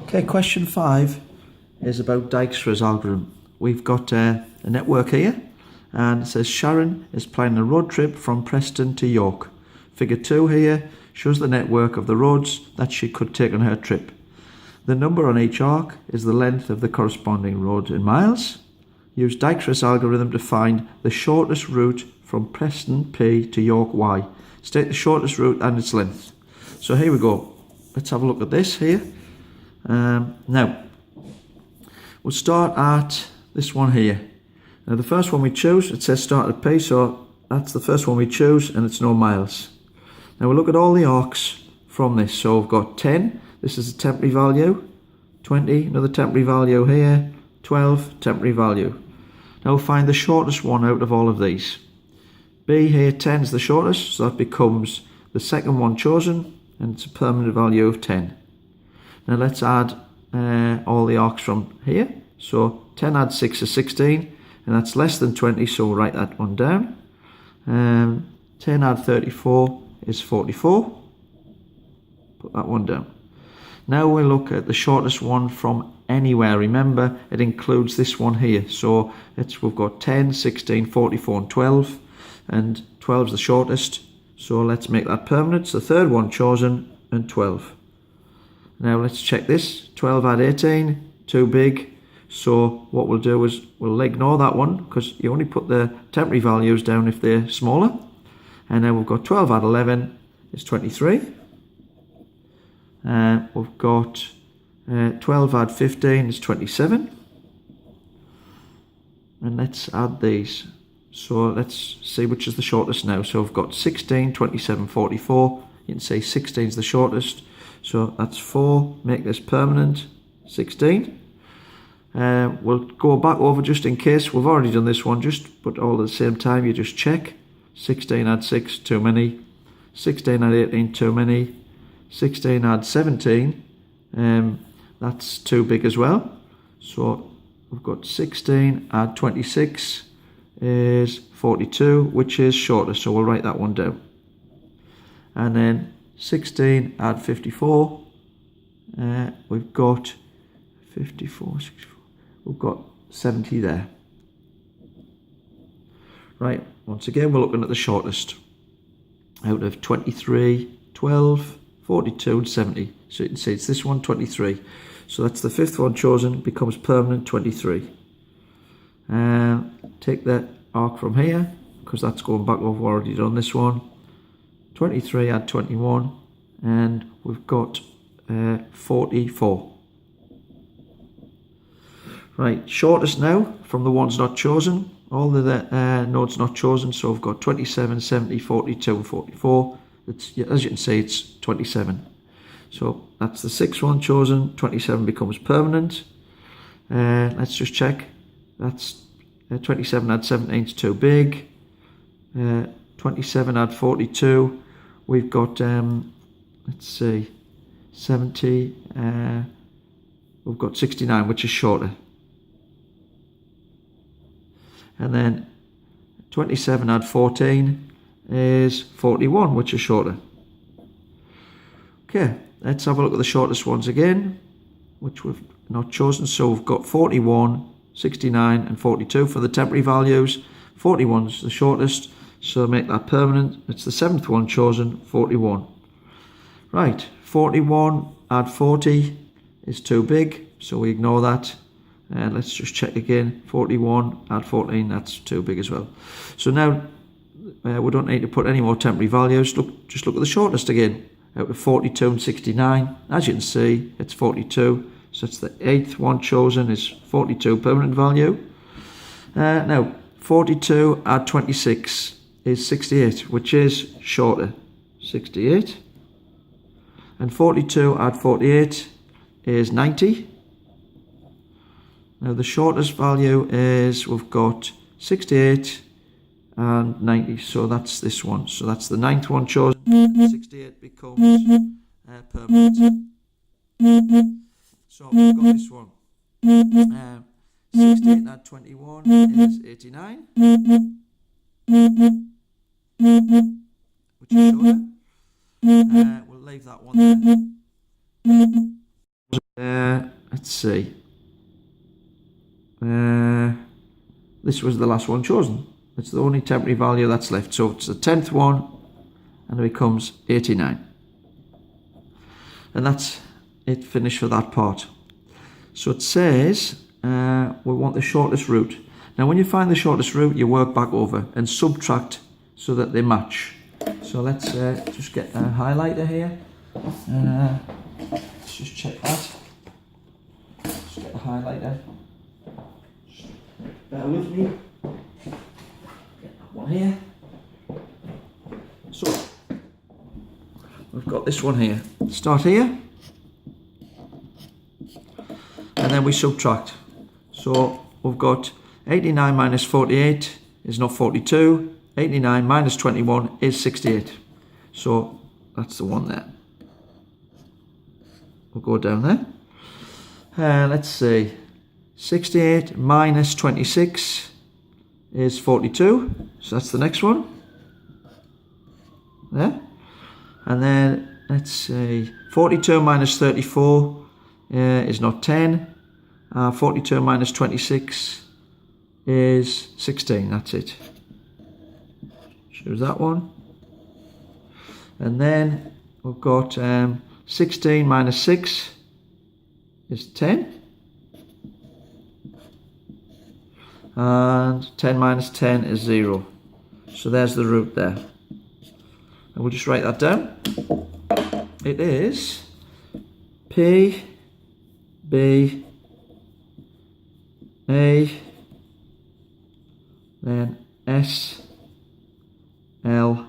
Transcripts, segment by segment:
Okay, question 5 is about Dijkstra's algorithm. We've got a network here, and it says Sharon is planning a road trip from Preston to York. Figure 2 here shows the network of the roads that she could take on her trip. The number on each arc is the length of the corresponding road in miles. Use Dijkstra's algorithm to find the shortest route from Preston P to York Y. State the shortest route and its length. So here we go. Let's have a look at this here. Now, we'll start at this one here. Now the first one we choose, it says start at P, so that's the first one we choose and it's no miles. Now we'll look at all the arcs from this. So we've got 10, this is a temporary value, 20, another temporary value here, 12, temporary value. Now we'll find the shortest one out of all of these. B here, 10 is the shortest, so that becomes the second one chosen and it's a permanent value of 10. Now let's add all the arcs from here. So 10 add 6 is 16, and that's less than 20, so we'll write that one down. 10 add 34 is 44. Put that one down. Now we'll look at the shortest one from anywhere. Remember, it includes this one here. So we've got 10, 16, 44 and 12, and 12 is the shortest. So let's make that permanent. It's the third one chosen, and 12. Now let's check this. 12 add 18, too big. So what we'll do is we'll ignore that one because you only put the temporary values down if they're smaller. And then we've got 12 add 11 is 23. We've got 12 add 15 is 27. And let's add these. So let's see which is the shortest now. So we've got 16, 27, 44. You can say 16 is the shortest. So that's 4, make this permanent, 16. We'll go back over just in case. We've already done this one, but all at the same time, you just check. 16 add 6, too many. 16 add 18, too many. 16 add 17, that's too big as well. So we've got 16 add 26 is 42, which is shorter, so we'll write that one down. And then 16 add 54, we've got 54, 64, we've got 70 there. Right, once again we're looking at the shortest out of 23, 12, 42 and 70. So you can see it's this one, 23. So that's the fifth one chosen, becomes permanent, 23. Take the arc from here, because that's going back, we've already done this one. 23 add 21, and we've got 44. Right, shortest now from the ones not chosen, all the nodes not chosen. So we've got 27, 70, 42 and 44. As you can see, it's 27. So that's the sixth one chosen. 27 becomes permanent. Let's just check. That's 27 add 17 is too big. 27 add 42. We've got, let's see, 70. We've got 69, which is shorter. And then 27 add 14 is 41, which is shorter. Okay, let's have a look at the shortest ones again, which we've not chosen. So we've got 41, 69 and 42 for the temporary values. 41 is the shortest, so make that permanent. It's the seventh one chosen, 41. Right, 41 add 40 is too big, so we ignore that. And let's just check again. 41 add 14, that's too big as well. So now we don't need to put any more temporary values. Just look at the shortest again. Out of 42 and 69, as you can see, it's 42. So it's the eighth one chosen, is 42 permanent value. Now 42 add 26 is 68, which is shorter. 68. And 42 add 48 is 90. Now the shortest value is, we've got 68 and 90, so that's this one. So that's the ninth one chosen. 68 becomes permanent. So we've got this one. 68 add 21 is 89, which is shorter. We'll leave that one there. see. This was the last one chosen. It's the only temporary value that's left. So it's the 10th one, and it becomes 89. And that's it finished for that part. So it says we want the shortest route. Now when you find the shortest route, you work back over and subtract so that they match. So let's just get a highlighter here. Let's just check that. Let's get a highlighter. Bear with me. Get that one here. So we've got this one here. Start here. And then we subtract. So we've got 89 minus 48 is not 42. 89 minus 21 is 68. So that's the one there. We'll go down there. Let's see. 68 minus 26 is 42. So that's the next one. There. And then let's see. 42 minus 34 is not 10. 42 minus 26 is 16. That's it. Choose that one. And then we've got 16 minus 6 is 10. And 10 minus 10 is 0. So there's the root there. And we'll just write that down. It is P, B, A, then S, L,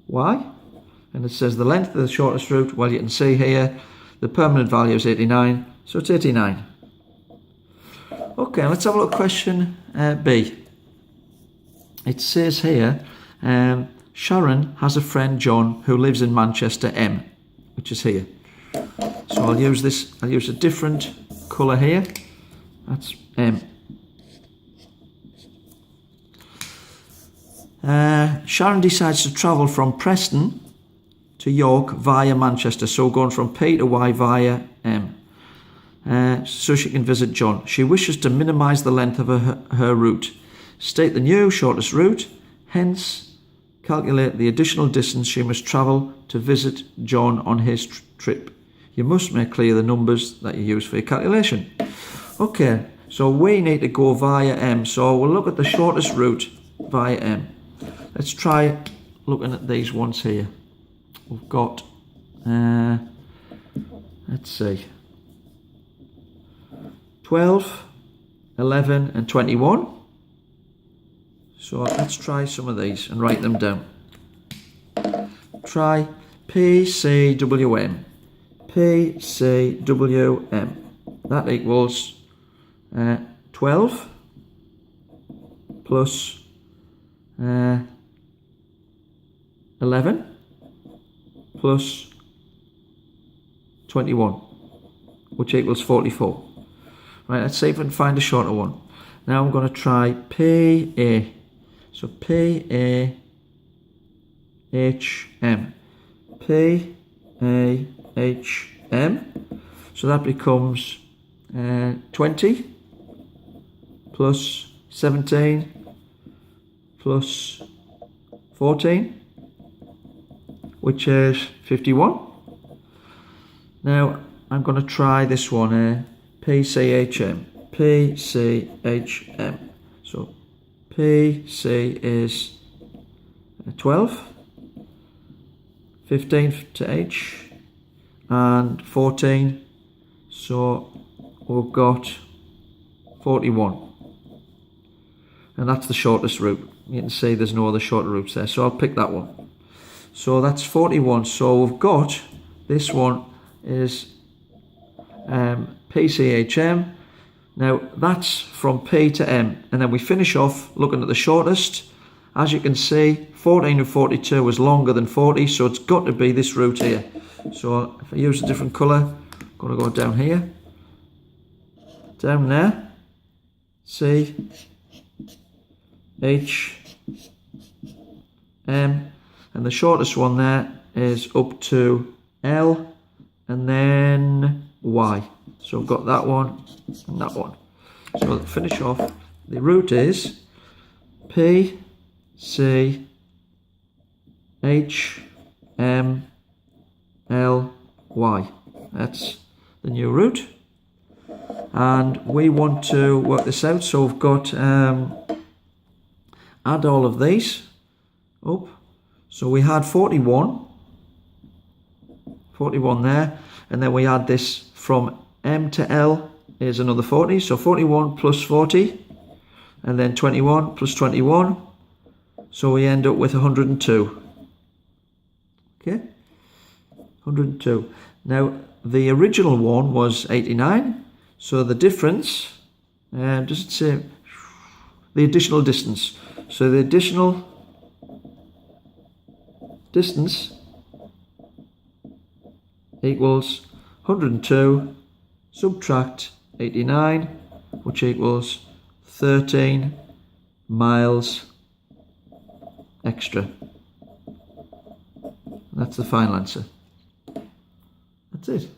Y. And it says the length of the shortest route. Well, you can see here the permanent value is 89, so it's 89. Okay, let's have a look at question B. It says here Sharon has a friend John who lives in Manchester M, which is here. So I'll use a different colour here. That's M. Sharon decides to travel from Preston to York via Manchester, so going from P to Y via M, so she can visit John. She wishes to minimise the length of her route. State the new shortest route, hence calculate the additional distance she must travel to visit John on his trip. You must make clear the numbers that you use for your calculation. Okay, so we need to go via M, so we'll look at the shortest route via M. Let's try looking at these ones here. We've got, let's see, 12, 11 and 21. So let's try some of these and write them down. Try PCWM. PCWM. That equals 12 plus 11 plus 21, which equals 44. Right, let's see if we can find a shorter one. Now I'm going to try PA. So PAHM. PAHM. So that becomes 20 plus 17 plus 14, which is 51. Now I'm going to try this one, PCHM. PCHM. So PC is 12, 15 to H, and 14. So we've got 41. And that's the shortest route. You can see there's no other shorter routes there, so I'll pick that one. So that's 41. So we've got this one is PCHM. Now that's from P to M, and then we finish off looking at the shortest. As you can see, 14 and 42 is longer than 40, so it's got to be this route here. So if I use a different colour, I'm going to go down here, down there, C, H, M, and the shortest one there is up to L and then Y. So I've got that one and that one. So I'll finish off. The route is P, C, H, M, L, Y. That's the new route. And we want to work this out. So we've got, add all of these up. So we had 41 there. And then we add this from M to L is another 40. So 41 plus 40. And then 21 plus 21. So we end up with 102. Okay, 102. Now the original one was 89. So the difference, does it say the additional distance? So the additional distance equals 102 subtract 89, which equals 13 miles extra. That's the final answer. That's it.